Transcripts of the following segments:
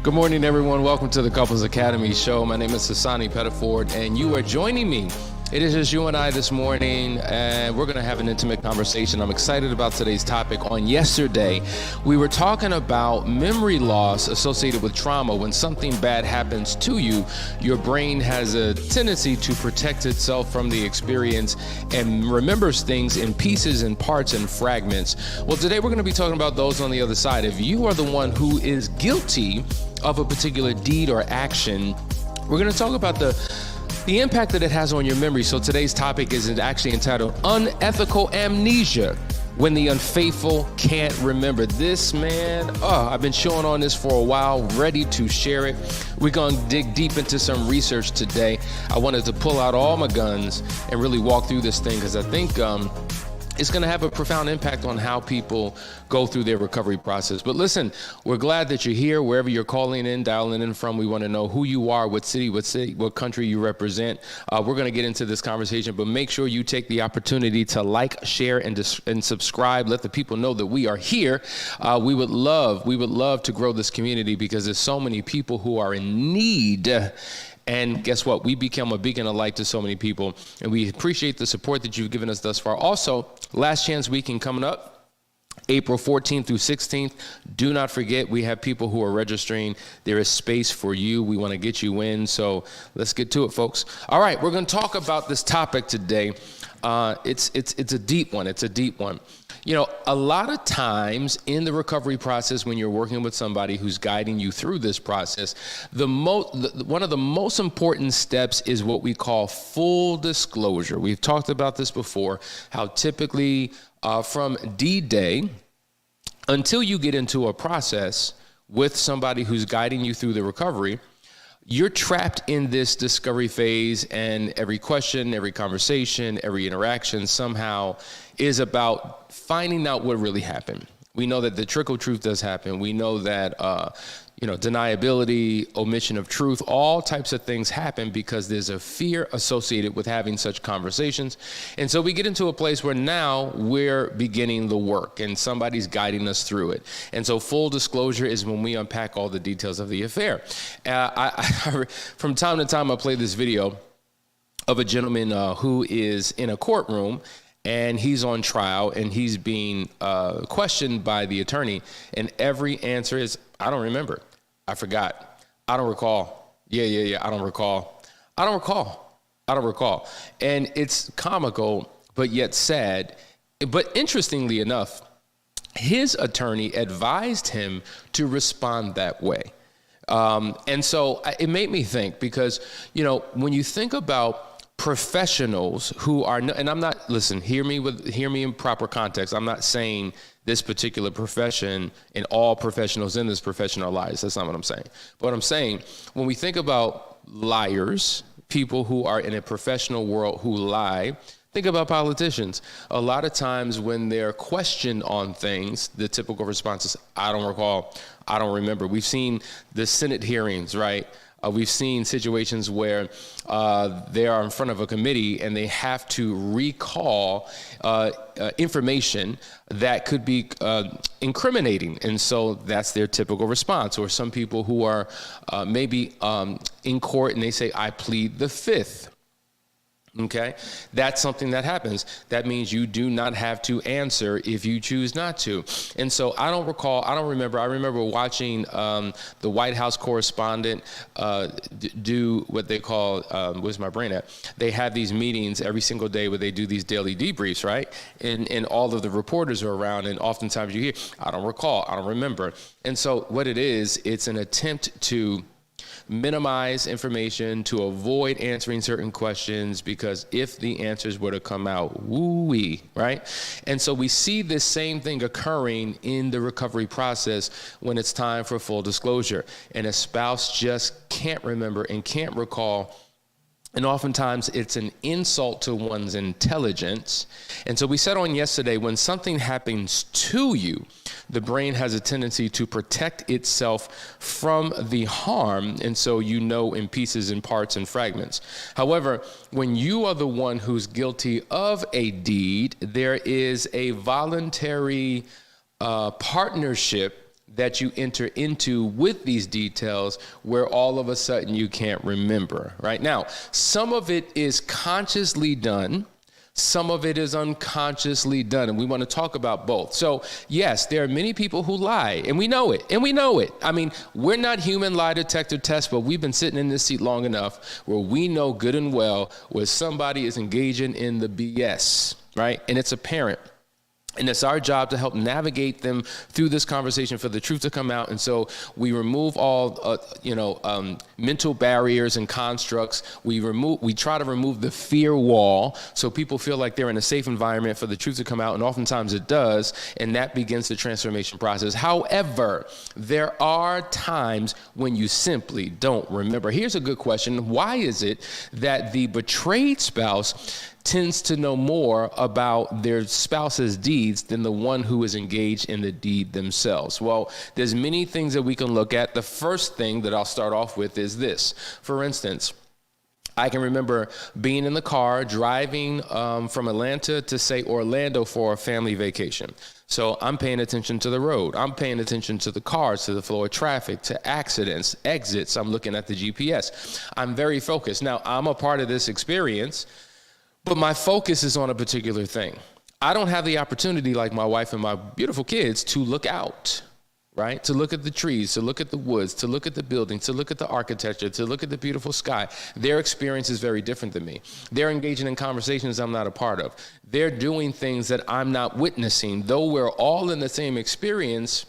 Good morning, everyone. Welcome to the Couples Academy show. My name is Hassani Pettiford, and you are joining me. It is just you and I this morning, and we're going to have an intimate conversation. I'm excited about today's topic. On yesterday, we were talking about memory loss associated with trauma. When something bad happens to you, your brain has a tendency to protect itself from the experience and remembers things in pieces and parts and fragments. Well, today we're going to be talking about those on the other side. If you are the one who is guilty of a particular deed or action, we're going to talk about the impact that it has on your memory. So today's topic is actually entitled Unethical Amnesia, when the unfaithful can't remember. This, man, I've been chewing on this for a while, ready to share it. We're going to dig deep into some research today. I wanted to pull out all my guns and really walk through this thing because I think it's going to have a profound impact on how people go through their recovery process. But listen, we're glad that you're here, wherever you're calling in, dialing in from. We want to know who you are, what city, what country you represent. We're going to get into this conversation, but make sure you take the opportunity to like, share, and subscribe. Let the people know that we are here. We would love to grow this community because there's so many people who are in need. And guess what? We become a beacon of light to so many people, and we appreciate the support that you've given us thus far. Also, Last Chance Weekend coming up, April 14th through 16th. Do not forget, we have people who are registering. There is space for you. We want to get you in, so let's get to it, folks. All right, we're going to talk about this topic today. It's a deep one. It's a deep one. You know, a lot of times in the recovery process, when you're working with somebody who's guiding you through this process, one of the most important steps is what we call full disclosure. We've talked about this before, how typically from D-Day until you get into a process with somebody who's guiding you through the recovery, you're trapped in this discovery phase, and every question, every conversation, every interaction somehow is about finding out what really happened. We know that the trickle truth does happen. We know that, deniability, omission of truth, all types of things happen because there's a fear associated with having such conversations. And so we get into a place where now we're beginning the work and somebody's guiding us through it. And so full disclosure is when we unpack all the details of the affair. From time to time, I play this video of a gentleman who is in a courtroom, and he's on trial, and he's being questioned by the attorney, and every answer is, I don't remember. I forgot. I don't recall. Yeah. I don't recall. I don't recall. And it's comical, but yet sad. But interestingly enough, his attorney advised him to respond that way. And so it made me think, because, when you think about professionals who are, and I'm not, listen, hear me in proper context. I'm not saying this particular profession and all professionals in this profession are liars. That's not what I'm saying. But what I'm saying, when we think about liars, people who are in a professional world who lie, think about politicians. A lot of times when they're questioned on things, the typical response is, I don't recall, I don't remember. We've seen the Senate hearings, right? We've seen situations where they are in front of a committee and they have to recall information that could be incriminating. And so that's their typical response. Or some people who are maybe in court and they say, I plead the fifth. Okay, that's something that happens. That means you do not have to answer if you choose not to. And so I don't recall, I don't remember. I remember watching the White House correspondent do what they call, where's my brain at? They have these meetings every single day where they do these daily debriefs, right? And all of the reporters are around, and oftentimes you hear, I don't recall, I don't remember. And so what it is, it's an attempt to minimize information, to avoid answering certain questions, because if the answers were to come out, woo-wee, right? And so we see this same thing occurring in the recovery process when it's time for full disclosure. And a spouse just can't remember and can't recall. And oftentimes it's an insult to one's intelligence. And so we said on yesterday, when something happens to you, the brain has a tendency to protect itself from the harm. And so in pieces and parts and fragments. However, when you are the one who's guilty of a deed, there is a voluntary partnership that you enter into with these details where all of a sudden you can't remember, right? Now, some of it is consciously done. Some of it is unconsciously done, and we want to talk about both. So, yes, there are many people who lie, and we know it, I mean, we're not human lie detector tests, but we've been sitting in this seat long enough where we know good and well where somebody is engaging in the BS, right? And it's apparent. And it's our job to help navigate them through this conversation for the truth to come out. And so we remove all, mental barriers and constructs. We try to remove the fear wall so people feel like they're in a safe environment for the truth to come out. And oftentimes it does. And that begins the transformation process. However, there are times when you simply don't remember. Here's a good question. Why is it that the betrayed spouse tends to know more about their spouse's deeds than the one who is engaged in the deed themselves? Well, there's many things that we can look at. The first thing that I'll start off with is this. For instance, I can remember being in the car driving from Atlanta to, say, Orlando for a family vacation. So I'm paying attention to the road. I'm paying attention to the cars, to the flow of traffic, to accidents, exits. I'm looking at the GPS. I'm very focused. Now, I'm a part of this experience, but my focus is on a particular thing. I don't have the opportunity, like my wife and my beautiful kids, to look out, right? To look at the trees, to look at the woods, to look at the buildings, to look at the architecture, to look at the beautiful sky. Their experience is very different than me. They're engaging in conversations I'm not a part of. They're doing things that I'm not witnessing. Though we're all in the same experience,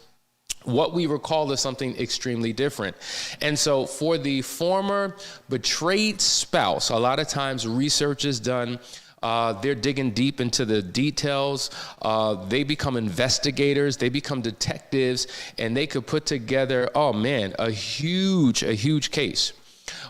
what we recall is something extremely different. And so for the former betrayed spouse, a lot of times research is done. They're digging deep into the details. They become investigators. They become detectives, and they could put together, a huge case.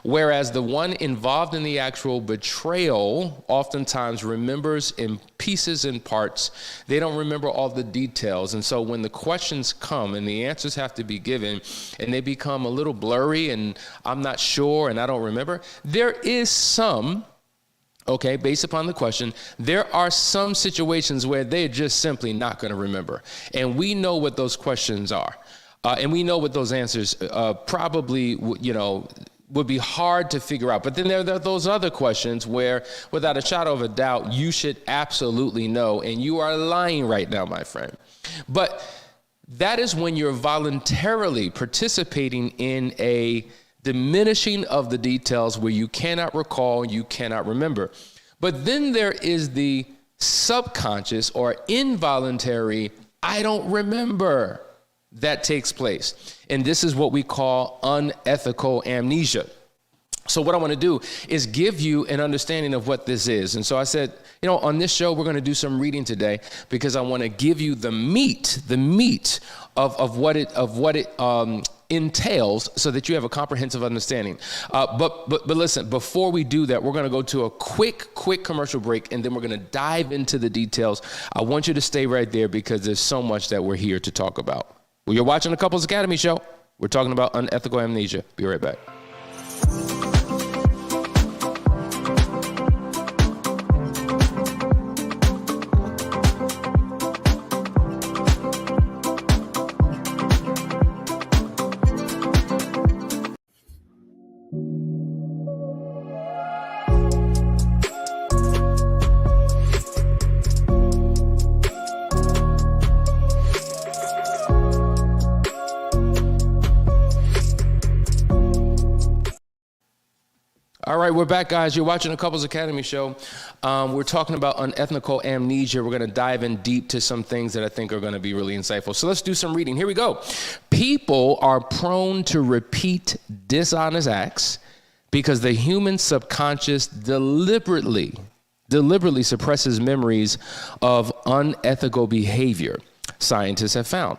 Whereas the one involved in the actual betrayal oftentimes remembers in pieces and parts. They don't remember all the details. And so when the questions come and the answers have to be given and they become a little blurry and I'm not sure and I don't remember, there is some, based upon the question, there are some situations where they're just simply not going to remember. And we know what those questions are. And we know what those answers probably, would be hard to figure out. But then there are those other questions where, without a shadow of a doubt, you should absolutely know, and you are lying right now, my friend. But that is when you're voluntarily participating in a diminishing of the details where you cannot recall, you cannot remember. But then there is the subconscious or involuntary, I don't remember, that takes place. And this is what we call unethical amnesia. So what I want to do is give you an understanding of what this is. And so I said, on this show, we're going to do some reading today because I want to give you the meat of what it entails so that you have a comprehensive understanding. But listen, before we do that, we're going to go to a quick commercial break, and then we're going to dive into the details. I want you to stay right there because there's so much that we're here to talk about. Well, you're watching the Couples Academy show. We're talking about unethical amnesia. Be right back. All right, we're back, guys. You're watching the Couples Academy show. We're talking about unethical amnesia. We're going to dive in deep to some things that I think are going to be really insightful. So let's do some reading. Here we go. People are prone to repeat dishonest acts because the human subconscious deliberately suppresses memories of unethical behavior, scientists have found.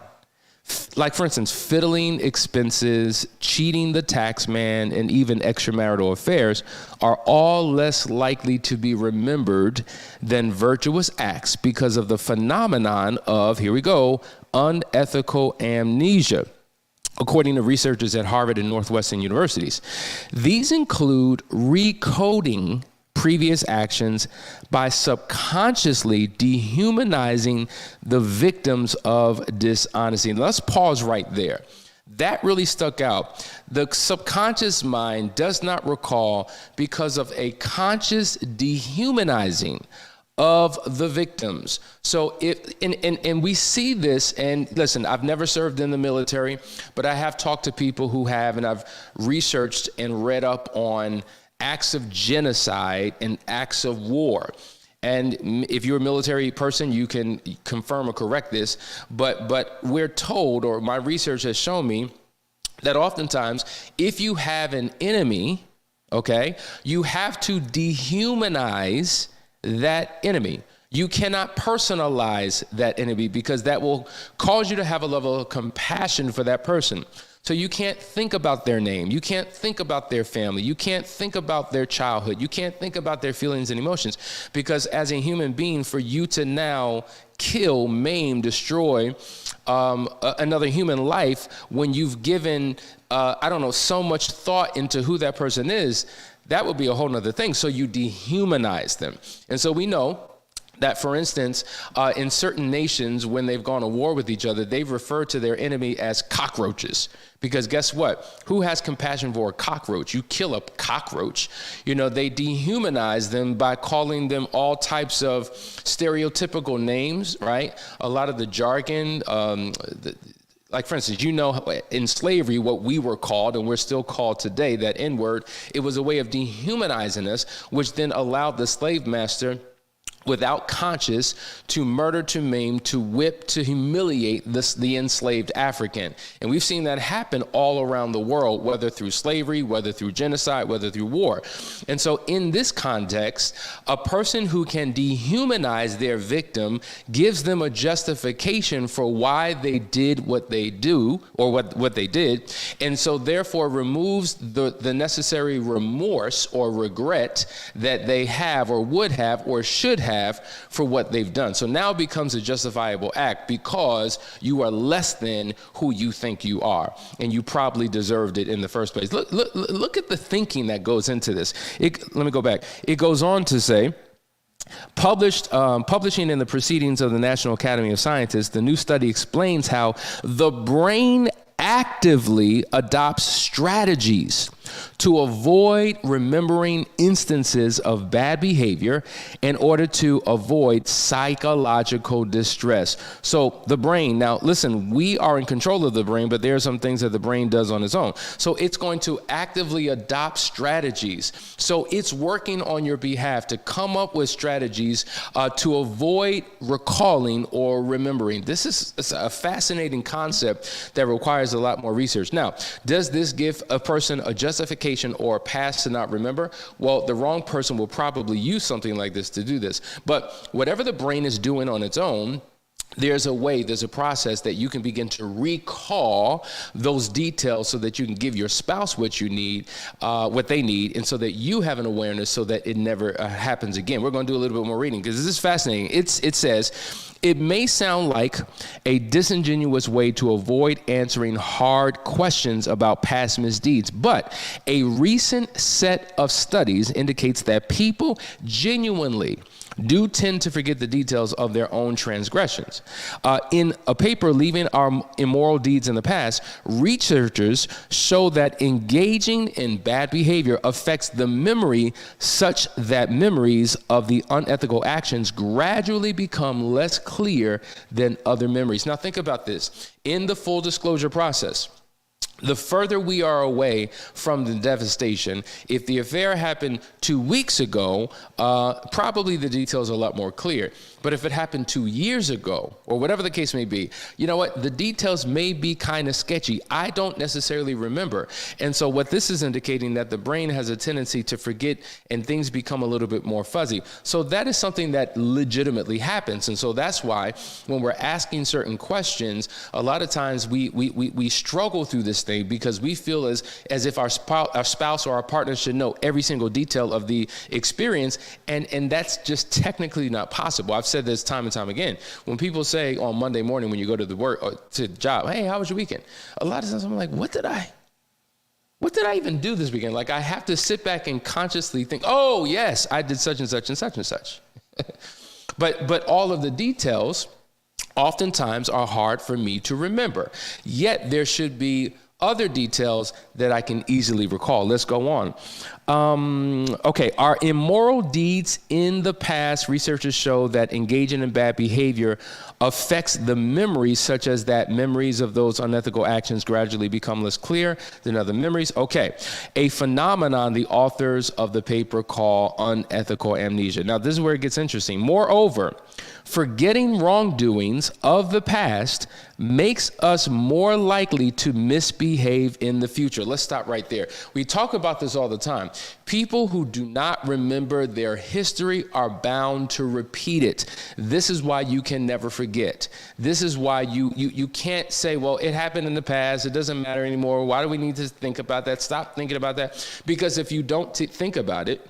Like, for instance, fiddling expenses, cheating the tax man, and even extramarital affairs are all less likely to be remembered than virtuous acts because of the phenomenon of, here we go, unethical amnesia, according to researchers at Harvard and Northwestern universities. These include recoding previous actions by subconsciously dehumanizing the victims of dishonesty. And let's pause right there. That really stuck out. The subconscious mind does not recall because of a conscious dehumanizing of the victims. So and we see this, and listen, I've never served in the military, but I have talked to people who have, and I've researched and read up on acts of genocide and acts of war. And if you're a military person, you can confirm or correct this, but we're told, or my research has shown me, that oftentimes if you have an enemy, okay, you have to dehumanize that enemy. You cannot personalize that enemy because that will cause you to have a level of compassion for that person. So you can't think about their name. You can't think about their family. You can't think about their childhood. You can't think about their feelings and emotions, because as a human being, for you to now kill, maim, destroy another human life when you've given, so much thought into who that person is, that would be a whole nother thing. So you dehumanize them. And so we know that, for instance, in certain nations, when they've gone to war with each other, they've referred to their enemy as cockroaches. Because guess what? Who has compassion for a cockroach? You kill a cockroach. You know, they dehumanize them by calling them all types of stereotypical names, right? A lot of the jargon, like, for instance, in slavery, what we were called, and we're still called today, that N-word, it was a way of dehumanizing us, which then allowed the slave master, without conscience, to murder, to maim, to whip, to humiliate the enslaved African. And we've seen that happen all around the world, whether through slavery, whether through genocide, whether through war. And so in this context, a person who can dehumanize their victim gives them a justification for why they did what they do, or what they did, and so therefore removes the necessary remorse or regret that they have or would have or should have for what they've done. So now it becomes a justifiable act because you are less than who you think you are, and you probably deserved it in the first place. Look at the thinking that goes into this. Let me go back. It goes on to say, publishing in the Proceedings of the National Academy of Sciences, the new study explains how the brain actively adopts strategies to avoid remembering instances of bad behavior in order to avoid psychological distress. So the brain, now listen, we are in control of the brain, but there are some things that the brain does on its own. So it's going to actively adopt strategies. So it's working on your behalf to come up with strategies to avoid recalling or remembering. This is a fascinating concept that requires a lot more research. Now, does this give a person a justification or a pass to not remember? Well, the wrong person will probably use something like this to do this. But whatever the brain is doing on its own, there's a process that you can begin to recall those details so that you can give your spouse what you need, what they need, and so that you have an awareness so that it never happens again. We're going to do a little bit more reading because this is fascinating. It says, it may sound like a disingenuous way to avoid answering hard questions about past misdeeds, but a recent set of studies indicates that people genuinely do tend to forget the details of their own transgressions. In a paper, Leaving Our Immoral Deeds in the Past, researchers show that engaging in bad behavior affects the memory such that memories of the unethical actions gradually become less clear than other memories. Now think about this. In the full disclosure process, the further we are away from the devastation, if the affair happened 2 weeks ago, probably the details are a lot more clear. But if it happened 2 years ago, or whatever the case may be, you know what? The details may be kind of sketchy. I don't necessarily remember. And so what this is indicating that the brain has a tendency to forget and things become a little bit more fuzzy. So that is something that legitimately happens. And so that's why when we're asking certain questions, a lot of times we struggle through this thing because we feel as if our spouse or our partner should know every single detail of the experience. And that's just technically not possible. I've said this time and time again. When people say on Monday morning when you go to the work or to the job, hey, how was your weekend? A lot of times I'm like, what did I what did I even do this weekend? Like, I have to sit back and consciously think, oh, yes, I did such and such and such and such. But all of the details oftentimes are hard for me to remember. Yet there should be other details that I can easily recall. Let's go on. Okay, our immoral deeds in the past, researchers show that engaging in bad behavior affects the memories, such as that memories of those unethical actions gradually become less clear than other memories. Okay, a phenomenon the authors of the paper call unethical amnesia. Now, this is where it gets interesting. Moreover, forgetting wrongdoings of the past makes us more likely to misbehave in the future. Let's stop right there. We talk about this all the time. People who do not remember their history are bound to repeat it. This is why you can never forget. This is why you can't say, well, it happened in the past. It doesn't matter anymore. Why do we need to think about that? Stop thinking about that. Because if you don't think about it,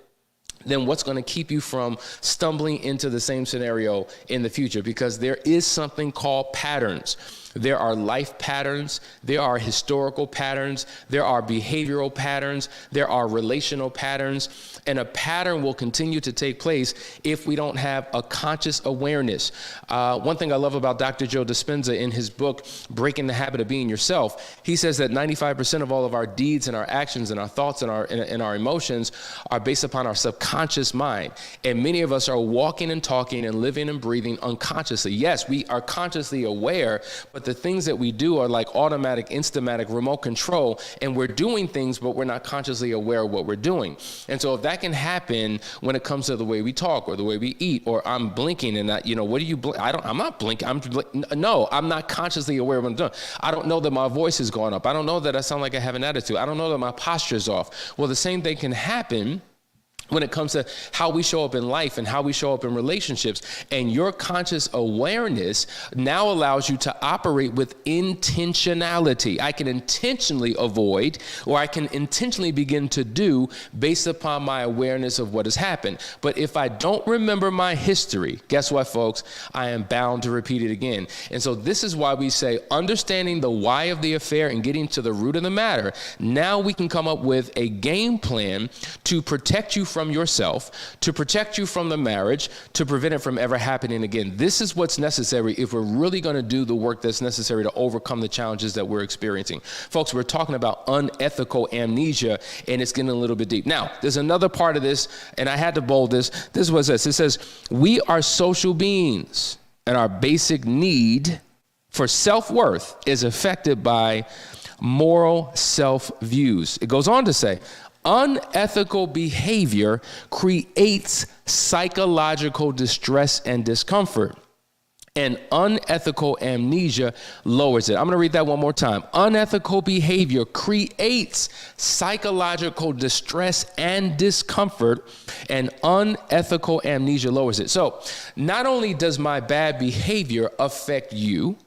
then what's going to keep you from stumbling into the same scenario in the future? Because there is something called patterns. There are life patterns, there are historical patterns, there are behavioral patterns, there are relational patterns, and a pattern will continue to take place if we don't have a conscious awareness. One thing I love about Dr. Joe Dispenza in his book, Breaking the Habit of Being Yourself, he says that 95% of all of our deeds and our actions and our thoughts and our emotions are based upon our subconscious mind. And many of us are walking and talking and living and breathing unconsciously. Yes, we are consciously aware, but the things that we do are like automatic, instamatic, remote control, and we're doing things, but we're not consciously aware of what we're doing. And so if that can happen when it comes to the way we talk or the way we eat, or I'm blinking and what do you blink? I'm not blinking. No, I'm not consciously aware of what I'm doing. I don't know that my voice is going up. I don't know that I sound like I have an attitude. I don't know that my posture is off. Well, the same thing can happen when it comes to how we show up in life and how we show up in relationships. And your conscious awareness now allows you to operate with intentionality. I can intentionally avoid, or I can intentionally begin to do based upon my awareness of what has happened. But if I don't remember my history, guess what, folks? I am bound to repeat it again. And so this is why we say understanding the why of the affair and getting to the root of the matter. Now we can come up with a game plan to protect you from yourself, to protect you from the marriage, to prevent it from ever happening again. This is what's necessary if we're really going to do the work that's necessary to overcome the challenges that we're experiencing. Folks, we're talking about unethical amnesia, and it's getting a little bit deep. Now, there's another part of this, and I had to bold this. This was this. It says, we are social beings, and our basic need for self-worth is affected by moral self-views. It goes on to say, unethical behavior creates psychological distress and discomfort, and unethical amnesia lowers it. I'm going to read that one more time. Unethical behavior creates psychological distress and discomfort, and unethical amnesia lowers it. So not only does my bad behavior affect you,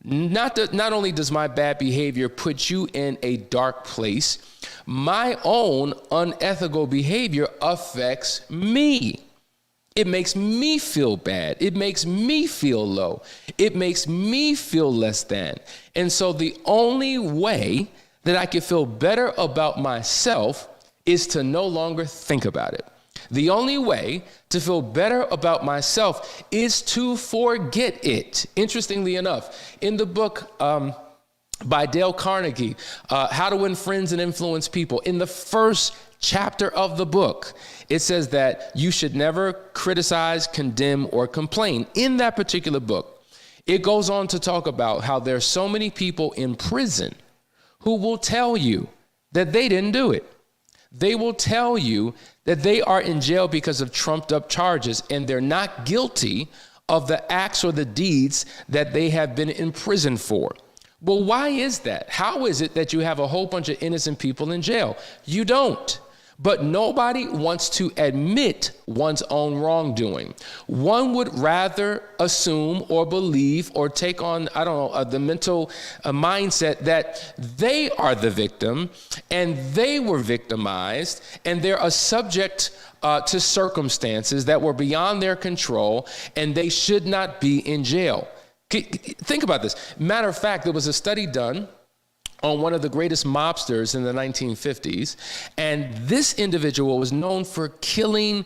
not only does my bad behavior put you in a dark place, my own unethical behavior affects me. It makes me feel bad. It makes me feel low. It makes me feel less than. And so the only way that I can feel better about myself is to no longer think about it. The only way to feel better about myself is to forget it. Interestingly enough, in the book by Dale Carnegie, How to Win Friends and Influence People, in the first chapter of the book, it says that you should never criticize, condemn, or complain. In that particular book, it goes on to talk about how there's so many people in prison who will tell you that they didn't do it. They will tell you that they are in jail because of trumped up charges, and they're not guilty of the acts or the deeds that they have been in prison for. Well, why is that? How is it that you have a whole bunch of innocent people in jail? You don't. But nobody wants to admit one's own wrongdoing. One would rather assume or believe or take on, the mental mindset that they are the victim and they were victimized and they're a subject to circumstances that were beyond their control, and they should not be in jail. Think about this. Matter of fact, there was a study done on one of the greatest mobsters in the 1950s. And this individual was known for killing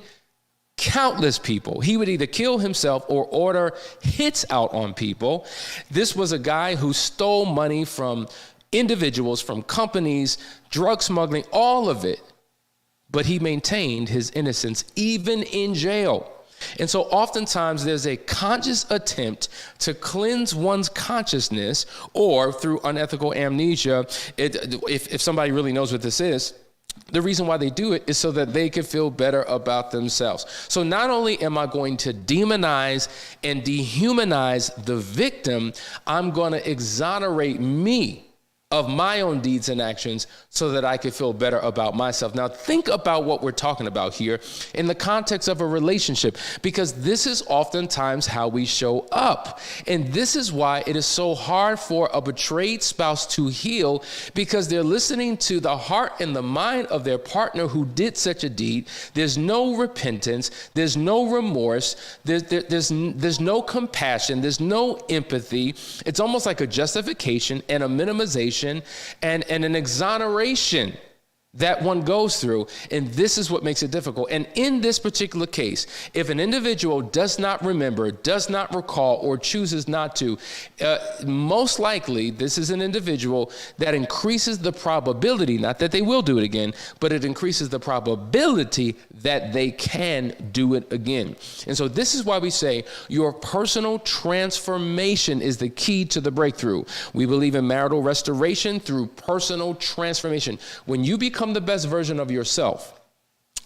countless people. He would either kill himself or order hits out on people. This was a guy who stole money from individuals, from companies, drug smuggling, all of it. But he maintained his innocence even in jail. And so oftentimes there's a conscious attempt to cleanse one's consciousness, or through unethical amnesia. If somebody really knows what this is, the reason why they do it is so that they can feel better about themselves. So not only am I going to demonize and dehumanize the victim, I'm going to exonerate me of my own deeds and actions so that I can feel better about myself. Now, think about what we're talking about here in the context of a relationship, because this is oftentimes how we show up. And this is why it is so hard for a betrayed spouse to heal, because they're listening to the heart and the mind of their partner who did such a deed. There's no repentance. There's no remorse. There's no compassion. There's no empathy. It's almost like a justification and a minimization and an exoneration that one goes through. And this is what makes it difficult. And in this particular case, if an individual does not remember, does not recall, or chooses not to, most likely this is an individual that increases the probability, not that they will do it again, but it increases the probability that they can do it again. And so this is why we say your personal transformation is the key to the breakthrough. We believe in marital restoration through personal transformation. When you become the best version of yourself,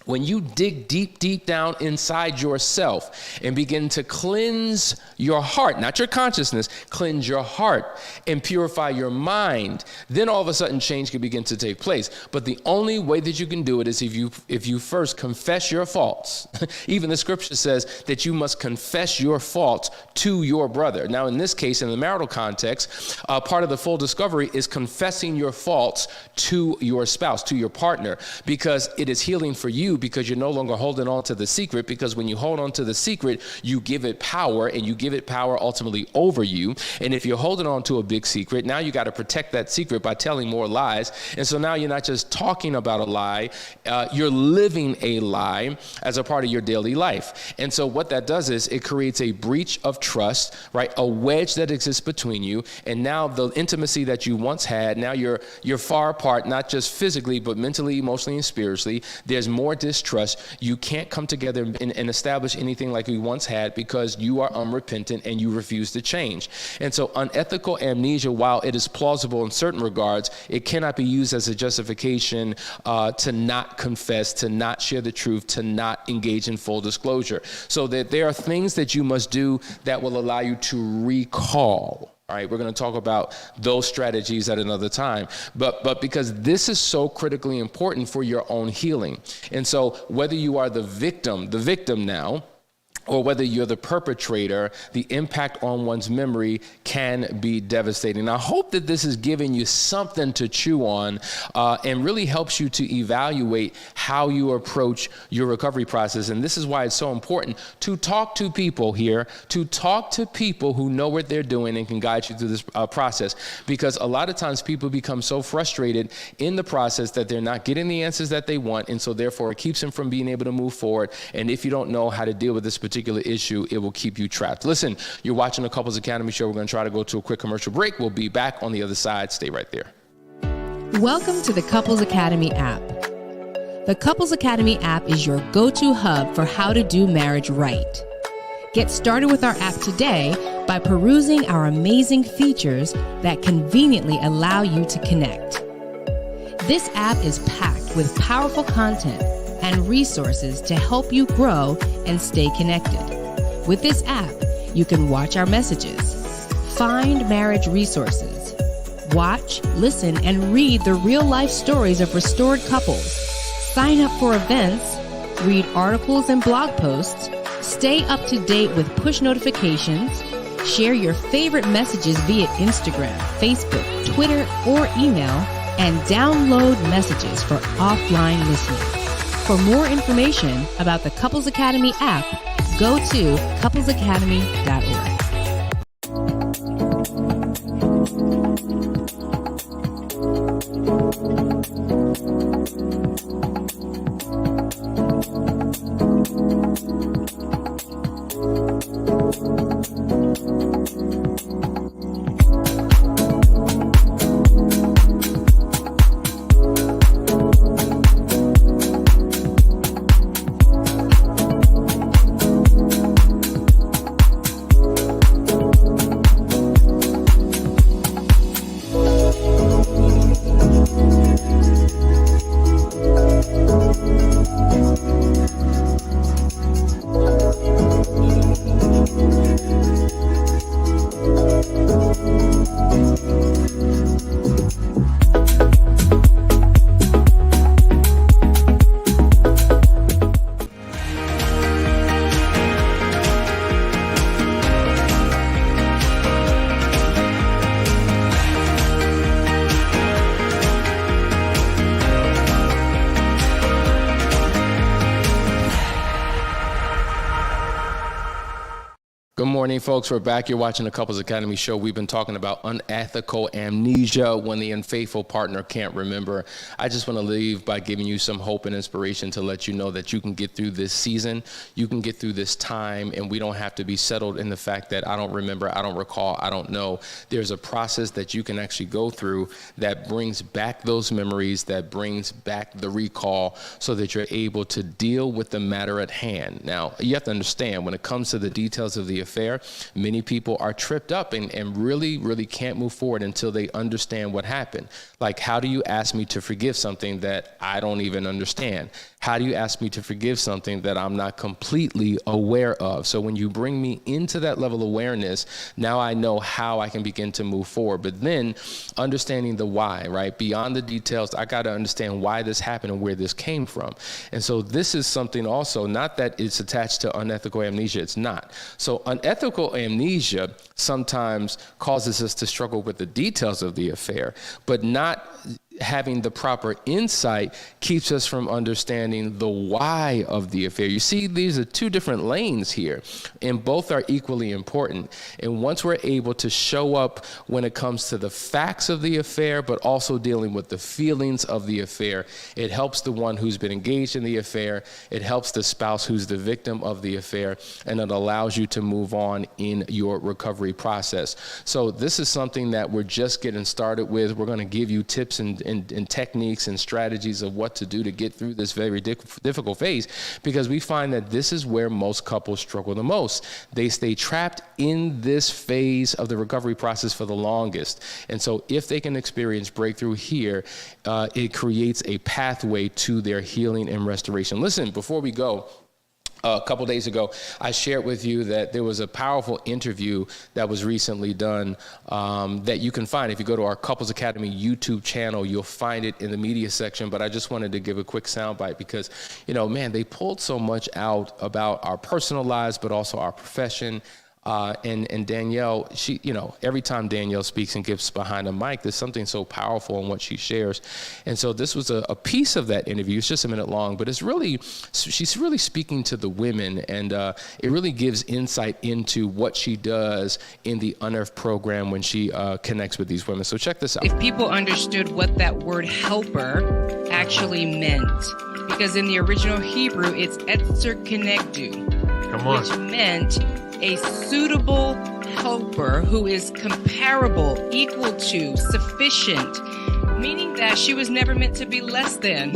when you dig deep, deep down inside yourself and begin to cleanse your heart, not your consciousness, cleanse your heart and purify your mind, then all of a sudden change can begin to take place. But the only way that you can do it is if you first confess your faults. Even the scripture says that you must confess your faults to your brother. Now, in this case, in the marital context, part of the full discovery is confessing your faults to your spouse, to your partner, because it is healing for you, because you're no longer holding on to the secret. Because when you hold on to the secret, you give it power, and you give it power ultimately over you. And if you're holding on to a big secret, now you got to protect that secret by telling more lies. And so now you're not just talking about a lie, you're living a lie as a part of your daily life. And so what that does is it creates a breach of trust, right? A wedge that exists between you. And now the intimacy that you once had, now you're far apart, not just physically, but mentally, emotionally, and spiritually. There's more distrust. You can't come together and establish anything like we once had, because you are unrepentant and you refuse to change. And so unethical amnesia, while it is plausible in certain regards, it cannot be used as a justification to not confess, to not share the truth, to not engage in full disclosure. So that there are things that you must do that will allow you to recall. All right, we're going to talk about those strategies at another time, but because this is so critically important for your own healing. And so whether you are the victim now, or whether you're the perpetrator, the impact on one's memory can be devastating. I hope that this is giving you something to chew on and really helps you to evaluate how you approach your recovery process. And this is why it's so important to talk to people here, to talk to people who know what they're doing and can guide you through this process. Because a lot of times people become so frustrated in the process that they're not getting the answers that they want. And so therefore it keeps them from being able to move forward. And if you don't know how to deal with this particular issue, it will keep you trapped. Listen, you're watching the Couples Academy show. We're going to try to go to a quick commercial break. We'll be back on the other side. Stay right there. Welcome to the Couples Academy app. The Couples Academy app is your go-to hub for how to do marriage right. Get started with our app today by perusing our amazing features that conveniently allow you to connect. This app is packed with powerful content and resources to help you grow and stay connected. With this app, you can watch our messages, find marriage resources, watch, listen, and read the real-life stories of restored couples, sign up for events, read articles and blog posts, stay up to date with push notifications, share your favorite messages via Instagram, Facebook, Twitter, or email, and download messages for offline listening. For more information about the Couples Academy app, go to couplesacademy.org. morning, folks. We're back. You're watching the Couples Academy show. We've been talking about unethical amnesia, when the unfaithful partner can't remember. I just want to leave by giving you some hope and inspiration to let you know that you can get through this season, you can get through this time, and we don't have to be settled in the fact that I don't remember, I don't recall, I don't know. There's a process that you can actually go through that brings back those memories, that brings back the recall, so that you're able to deal with the matter at hand. Now, you have to understand, when it comes to the details of the affair, many people are tripped up and really can't move forward until they understand what happened. Like, how do you ask me to forgive something that I don't even understand? How do you ask me to forgive something that I'm not completely aware of? So when you bring me into that level of awareness, now I know how I can begin to move forward. But then understanding the why, right? Beyond the details, I got to understand why this happened and where this came from. And so this is something also, not that it's attached to unethical amnesia, it's not. So unethical amnesia sometimes causes us to struggle with the details of the affair, but not having the proper insight keeps us from understanding the why of the affair. You see, these are two different lanes here, and both are equally important. And once we're able to show up when it comes to the facts of the affair, but also dealing with the feelings of the affair, it helps the one who's been engaged in the affair, it helps the spouse who's the victim of the affair, and it allows you to move on in your recovery process. So this is something that we're just getting started with. We're going to give you tips and techniques and strategies of what to do to get through this very difficult phase, because we find that this is where most couples struggle the most. They stay trapped in this phase of the recovery process for the longest. And so if they can experience breakthrough here, it creates a pathway to their healing and restoration. Listen, before we go, a couple days ago, I shared with you that there was a powerful interview that was recently done that you can find. If you go to our Couples Academy YouTube channel, you'll find it in the media section. But I just wanted to give a quick soundbite because, man, they pulled so much out about our personal lives, but also our profession. And Danielle, she, every time Danielle speaks and gives behind a mic, there's something so powerful in what she shares. And so this was a piece of that interview. It's just a minute long, but she's really speaking to the women, and it really gives insight into what she does in the Unearthed program when she connects with these women. So check this out. If people understood what that word helper actually meant, because in the original Hebrew, it's etzer kenegdu, Come on. which meant a suitable helper who is comparable, equal to, sufficient, meaning that she was never meant to be less than.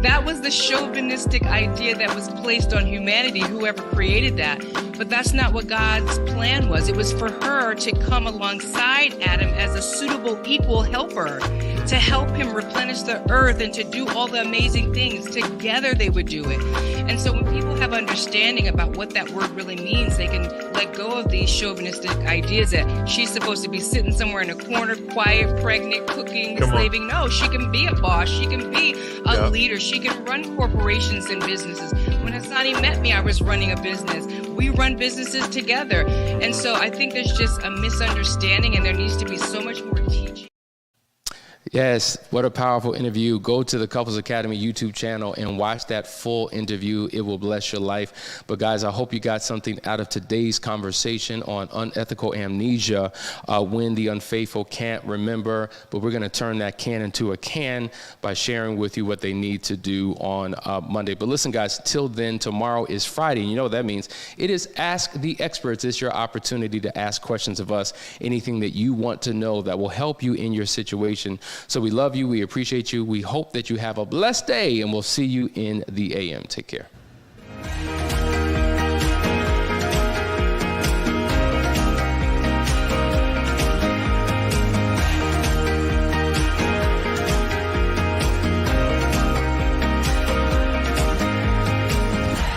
That was the chauvinistic idea that was placed on humanity, whoever created that. But that's not what God's plan was. It was for her to come alongside Adam as a suitable, equal helper, to help him replenish the earth and to do all the amazing things. Together they would do it. And so when people have understanding about what that word really means, they can let go of these chauvinistic ideas that she's supposed to be sitting somewhere in a corner, quiet, pregnant, cooking, slaving. No, she can be a boss. She can be a leader. She can run corporations and businesses. When Hassani met me, I was running a business. We run businesses together. And so I think there's just a misunderstanding, and there needs to be so much more teaching. Yes, what a powerful interview. Go to the Couples Academy YouTube channel and watch that full interview. It will bless your life. But guys, I hope you got something out of today's conversation on unethical amnesia, when the unfaithful can't remember. But we're going to turn that can into a can by sharing with you what they need to do on Monday. But listen, guys, till then, tomorrow is Friday. And you know what that means? It is Ask the Experts. It's your opportunity to ask questions of us, anything that you want to know that will help you in your situation. So we love you. We appreciate you. We hope that you have a blessed day, and we'll see you in the AM. Take care.